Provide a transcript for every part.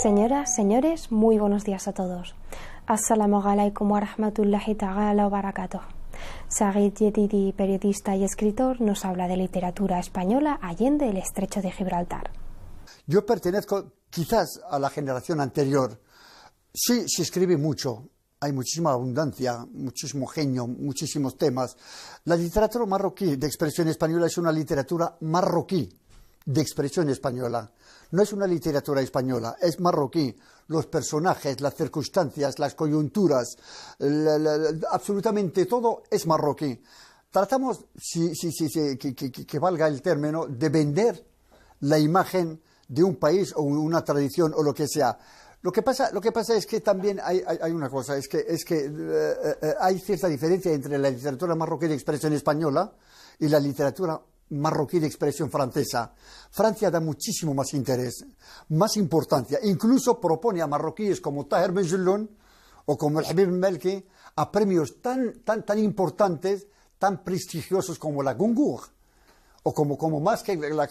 Señoras, señores, muy buenos días a todos. Assalamu alaikum wa rahmatullahi ta'ala wa barakatuh. Said Yedidi, periodista y escritor, nos habla de literatura española allende el estrecho de Gibraltar. Yo pertenezco quizás a la generación anterior. Sí, se escribe mucho, hay muchísima abundancia, muchísimo genio, muchísimos temas. La literatura marroquí de expresión española es una literatura marroquí de expresión española. No es una literatura española, es marroquí. Los personajes, las circunstancias, las coyunturas, absolutamente todo es marroquí. Tratamos, que valga el término, de vender la imagen de un país o una tradición o lo que sea. Lo que pasa es que también hay una cosa, es que hay cierta diferencia entre la literatura marroquí de expresión española y la literatura marroquí de expresión francesa. Francia da muchísimo más interés, más importancia. Incluso propone a marroquíes como Tahir Benjelloun o como el Habib Melki a premios tan importantes, tan prestigiosos como la Goncourt o como más que la.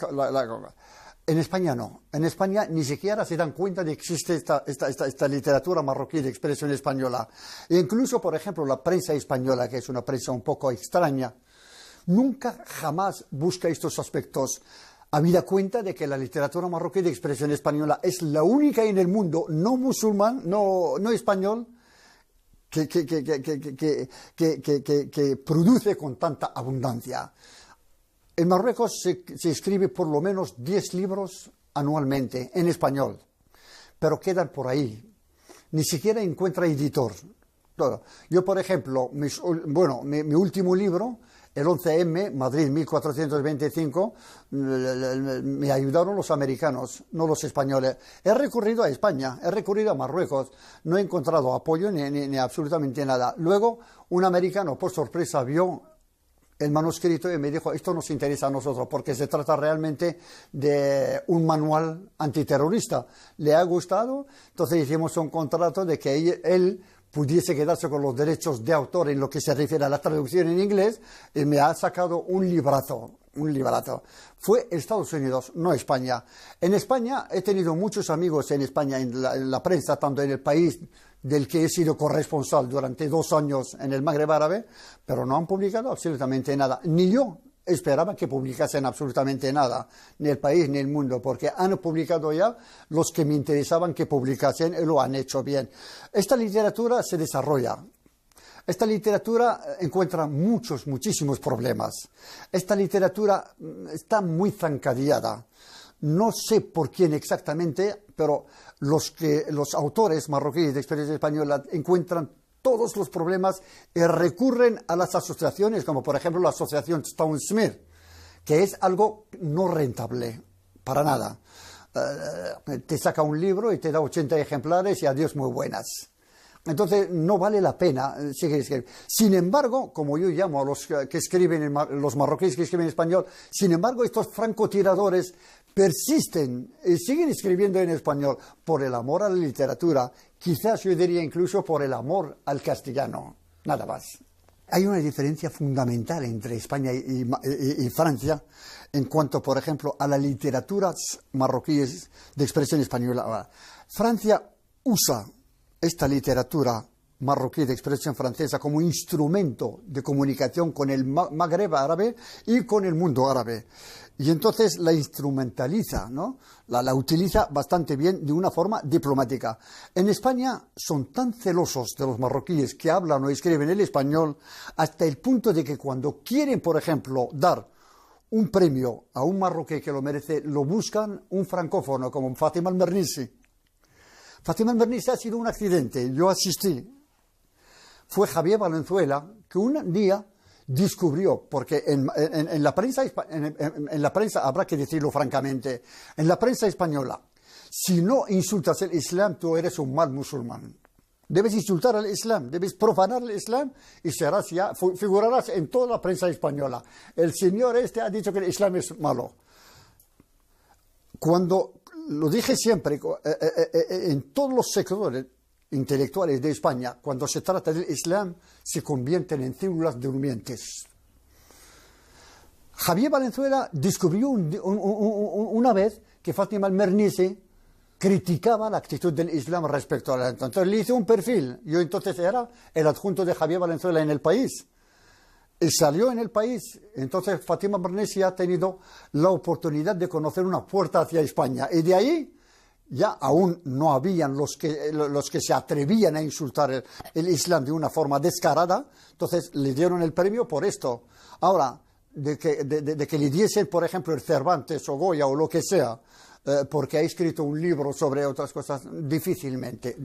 En España no. En España ni siquiera se dan cuenta de que existe esta literatura marroquí de expresión española. E incluso, por ejemplo, la prensa española, que es una prensa un poco extraña, nunca jamás busca estos aspectos, habida cuenta de que la literatura marroquí de expresión española es la única en el mundo no musulmán, no español, que produce con tanta abundancia. En Marruecos se escribe por lo menos 10 libros anualmente en español, pero quedan por ahí. Ni siquiera encuentra editor. Todo. Yo, por ejemplo, mi último libro, el 11M, Madrid 1425, me ayudaron los americanos, no los españoles. He recurrido a España, he recurrido a Marruecos, no he encontrado apoyo ni absolutamente nada. Luego, un americano, por sorpresa, vio el manuscrito y me dijo, esto nos interesa a nosotros porque se trata realmente de un manual antiterrorista. Le ha gustado, entonces hicimos un contrato de que él pudiese quedarse con los derechos de autor en lo que se refiere a la traducción en inglés, y me ha sacado un librazo. Fue Estados Unidos, no España. En España he tenido muchos amigos en España, en la prensa, tanto en el país del que he sido corresponsal durante 2 años en el Magreb árabe, pero no han publicado absolutamente nada. Ni yo esperaba que publicasen absolutamente nada, ni el país ni el mundo, porque han publicado ya los que me interesaban que publicasen y lo han hecho bien. Esta literatura se desarrolla. Esta literatura encuentra muchísimos problemas. Esta literatura está muy zancadillada. No sé por quién exactamente, pero los autores marroquíes de experiencia española encuentran todos los problemas y recurren a las asociaciones, como por ejemplo la asociación Stone Smith, que es algo no rentable, para nada. Te saca un libro y te da 80 ejemplares y adiós muy buenas. Entonces no vale la pena seguir escribiendo. Sin embargo, como yo llamo a los que escriben, los marroquíes que escriben en español, sin embargo estos francotiradores persisten y siguen escribiendo en español por el amor a la literatura, quizás yo diría incluso por el amor al castellano, nada más. Hay una diferencia fundamental entre España y Francia en cuanto, por ejemplo, a las literaturas marroquíes de expresión española. Francia usa esta literatura marroquí de expresión francesa como instrumento de comunicación con el Magreb árabe y con el mundo árabe. Y entonces la instrumentaliza, ¿no? La utiliza bastante bien de una forma diplomática. En España son tan celosos de los marroquíes que hablan o escriben el español hasta el punto de que cuando quieren, por ejemplo, dar un premio a un marroquí que lo merece, lo buscan un francófono como Fátima al-Mernissi. Fátima al-Mernissi ha sido un accidente, yo asistí. Fue Javier Valenzuela que un día descubrió, porque en la prensa, habrá que decirlo francamente, en la prensa española, si no insultas el Islam, tú eres un mal musulmán. Debes insultar al Islam, debes profanar el Islam y figurarás en toda la prensa española. El señor ha dicho que el Islam es malo. Cuando lo dije siempre, en todos los sectores intelectuales de España, cuando se trata del Islam, se convierten en células durmientes. Javier Valenzuela descubrió una vez que Fátima al-Mernissi criticaba la actitud del Islam respecto a la... Entonces le hice un perfil. Yo entonces era el adjunto de Javier Valenzuela en El País. Y salió en El País. Entonces Fátima Bernesi ha tenido la oportunidad de conocer una puerta hacia España. Y de ahí ya aún no habían los que se atrevían a insultar el Islam de una forma descarada. Entonces le dieron el premio por esto. Ahora, de que le diesen, por ejemplo, el Cervantes o Goya o lo que sea, porque ha escrito un libro sobre otras cosas, difícilmente.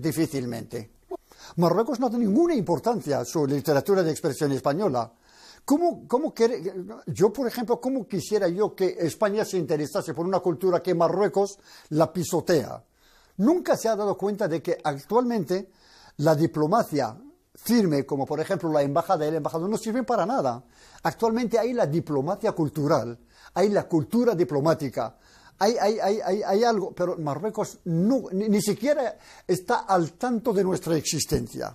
Marruecos no tiene ninguna importancia su literatura de expresión española. Yo, por ejemplo, ¿cómo quisiera yo que España se interesase por una cultura que Marruecos la pisotea? Nunca se ha dado cuenta de que actualmente la diplomacia firme, como por ejemplo la embajada y el embajador, no sirven para nada. Actualmente hay la diplomacia cultural, hay la cultura diplomática, hay algo, pero Marruecos ni siquiera está al tanto de nuestra existencia.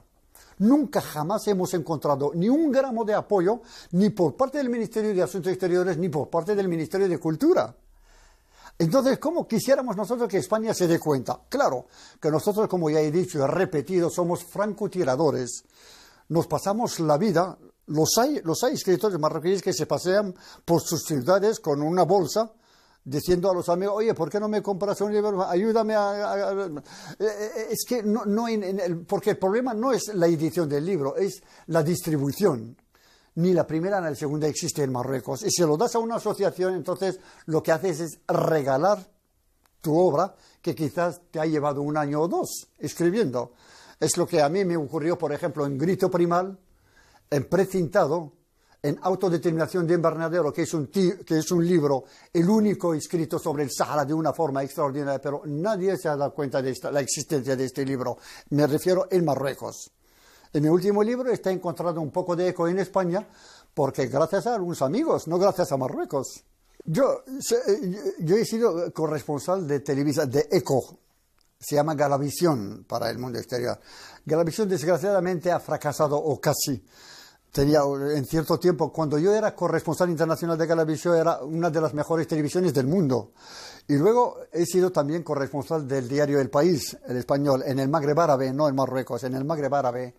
Nunca jamás hemos encontrado ni un gramo de apoyo, ni por parte del Ministerio de Asuntos Exteriores, ni por parte del Ministerio de Cultura. Entonces, ¿cómo quisiéramos nosotros que España se dé cuenta? Claro, que nosotros, como ya he dicho y he repetido, somos francotiradores. Nos pasamos la vida, los hay escritores marroquíes que se pasean por sus ciudades con una bolsa, diciendo a los amigos, oye, ¿por qué no me compras un libro? Ayúdame Es que porque el problema no es la edición del libro, es la distribución. Ni la primera ni la segunda existe en Marruecos. Y si lo das a una asociación, entonces lo que haces es regalar tu obra, que quizás te ha llevado un año o dos escribiendo. Es lo que a mí me ocurrió, por ejemplo, en Grito Primal, en Precintado, en Autodeterminación de Invernadero, que es un libro, el único escrito sobre el Sahara de una forma extraordinaria, pero nadie se ha dado cuenta de la existencia de este libro. Me refiero en Marruecos. En mi último libro está encontrando un poco de eco en España, porque gracias a algunos amigos, no gracias a Marruecos. Yo he sido corresponsal de Televisa, de ECO, se llama Galavisión para el mundo exterior. Galavisión desgraciadamente ha fracasado, o casi. Tenía en cierto tiempo, cuando yo era corresponsal internacional de Galavisión, era una de las mejores televisiones del mundo. Y luego he sido también corresponsal del diario El País, el español, en el Magreb árabe, no en Marruecos, en el Magreb árabe.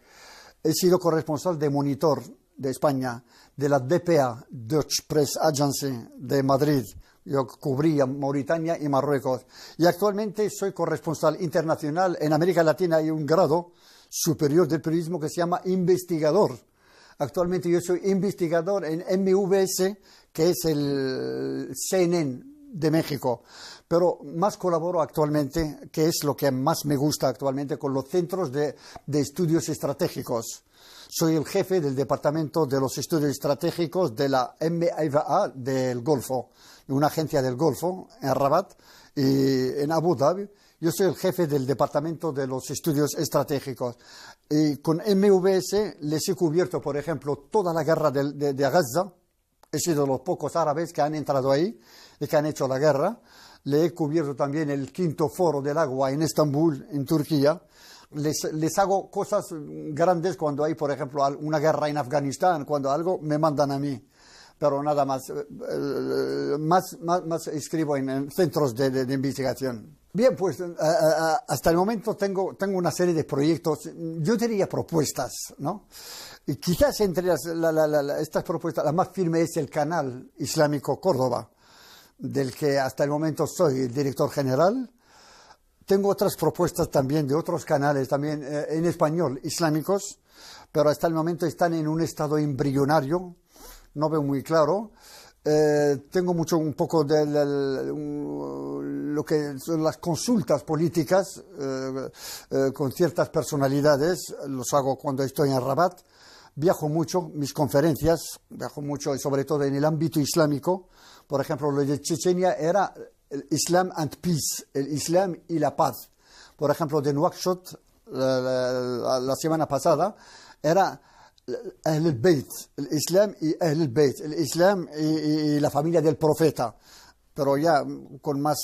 He sido corresponsal de Monitor de España, de la DPA, Dutch Press Agency de Madrid. Yo cubría Mauritania y Marruecos. Y actualmente soy corresponsal internacional en América Latina. Hay un grado superior del periodismo que se llama investigador. Actualmente yo soy investigador en MVS, que es el CNN de México, pero más colaboro actualmente, que es lo que más me gusta actualmente, con los centros de estudios estratégicos. Soy el jefe del Departamento de los Estudios Estratégicos de la MIVA del Golfo, una agencia del Golfo en Rabat y en Abu Dhabi. Yo soy el jefe del Departamento de los Estudios Estratégicos. Y con MVS les he cubierto, por ejemplo, toda la guerra de Gaza. He sido de los pocos árabes que han entrado ahí y que han hecho la guerra. Le he cubierto también el 5º Foro del Agua en Estambul, en Turquía. Les hago cosas grandes cuando hay, por ejemplo, una guerra en Afganistán, cuando algo me mandan a mí. Pero nada más, más escribo en centros de investigación. Bien, pues hasta el momento tengo una serie de proyectos, yo diría propuestas, ¿no? Y quizás entre estas propuestas, la más firme es el Canal Islámico Córdoba, del que hasta el momento soy el director general. Tengo otras propuestas también de otros canales, también en español, islámicos, pero hasta el momento están en un estado embrionario, no veo muy claro. Tengo un poco de lo que son las consultas políticas con ciertas personalidades, los hago cuando estoy en Rabat. Viajo mucho, mis conferencias, viajo mucho y sobre todo en el ámbito islámico. Por ejemplo, lo de Chechenia era el Islam and Peace, el Islam y la paz. Por ejemplo, de Nouakchott, la semana pasada, era Ahl al-Bayt, el Islam y Ahl al-Bayt, el Islam y la familia del profeta, pero ya con más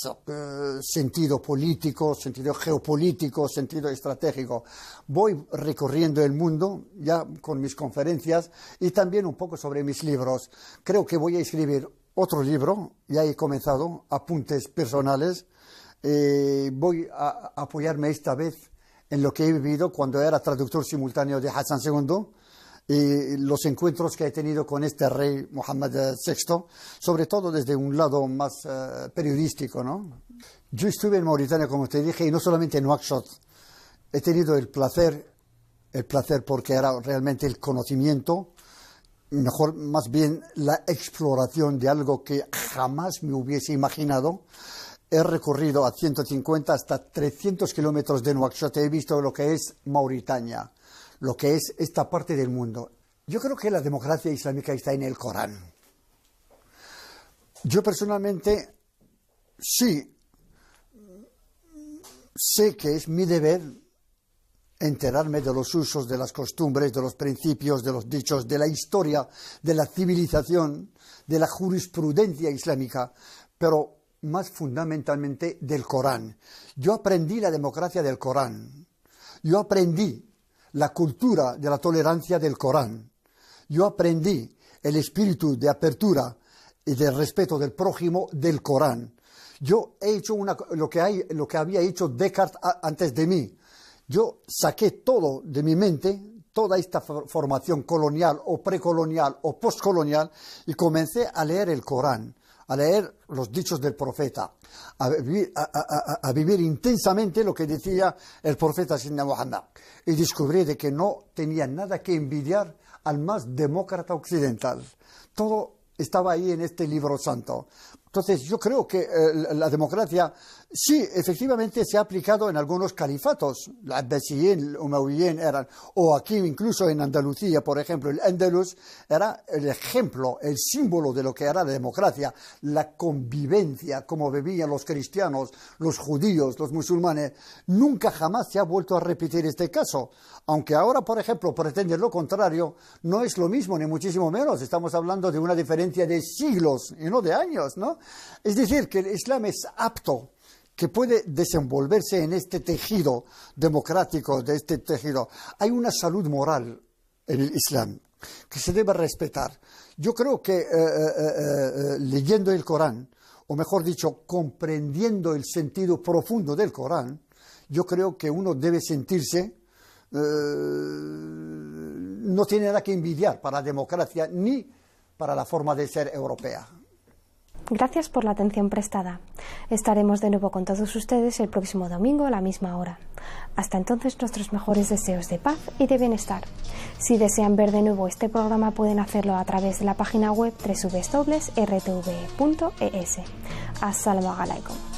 sentido político, sentido geopolítico, sentido estratégico. Voy recorriendo el mundo ya con mis conferencias y también un poco sobre mis libros. Creo que voy a escribir otro libro, ya he comenzado, apuntes personales, voy a apoyarme esta vez en lo que he vivido cuando era traductor simultáneo de Hassan II y los encuentros que he tenido con este rey Mohammed VI, sobre todo desde un lado más periodístico, ¿no? Yo estuve en Mauritania, como te dije, y no solamente en Nouakchott. He tenido el placer porque era realmente el conocimiento, mejor, más bien la exploración de algo que jamás me hubiese imaginado. He recorrido a 150 hasta 300 kilómetros de Nouakchott. He visto lo que es Mauritania, lo que es esta parte del mundo. Yo creo que la democracia islámica está en el Corán. Yo personalmente sí sé que es mi deber enterarme de los usos, de las costumbres, de los principios, de los dichos, de la historia, de la civilización, de la jurisprudencia islámica, pero más fundamentalmente del Corán. Yo aprendí la democracia del Corán. Yo aprendí la cultura de la tolerancia del Corán. Yo aprendí el espíritu de apertura y de respeto del prójimo del Corán. Yo he hecho lo que había hecho Descartes antes de mí. Yo saqué todo de mi mente, toda esta formación colonial o precolonial o postcolonial, y comencé a leer el Corán, a leer los dichos del profeta, a vivir intensamente lo que decía el profeta Sayyidina Muhammad, y descubrí de que no tenía nada que envidiar al más demócrata occidental. Todo estaba ahí en este libro santo. Entonces yo creo que la democracia sí, efectivamente se ha aplicado en algunos califatos. El Abbasiyyin, el Umayyín eran, o aquí incluso en Andalucía, por ejemplo, el Andalus era el ejemplo, el símbolo de lo que era la democracia, la convivencia, como vivían los cristianos, los judíos, los musulmanes. Nunca jamás se ha vuelto a repetir este caso. Aunque ahora, por ejemplo, pretender lo contrario, no es lo mismo, ni muchísimo menos. Estamos hablando de una diferencia de siglos y no de años, ¿no? Es decir, que el Islam es apto, que puede desenvolverse en este tejido democrático, de este tejido. Hay una salud moral en el Islam que se debe respetar. Yo creo que leyendo el Corán, o mejor dicho, comprendiendo el sentido profundo del Corán, yo creo que uno debe sentirse, no tiene nada que envidiar para la democracia ni para la forma de ser europea. Gracias por la atención prestada. Estaremos de nuevo con todos ustedes el próximo domingo a la misma hora. Hasta entonces, nuestros mejores deseos de paz y de bienestar. Si desean ver de nuevo este programa, pueden hacerlo a través de la página web www.rtv.es. As-salamu alaykum.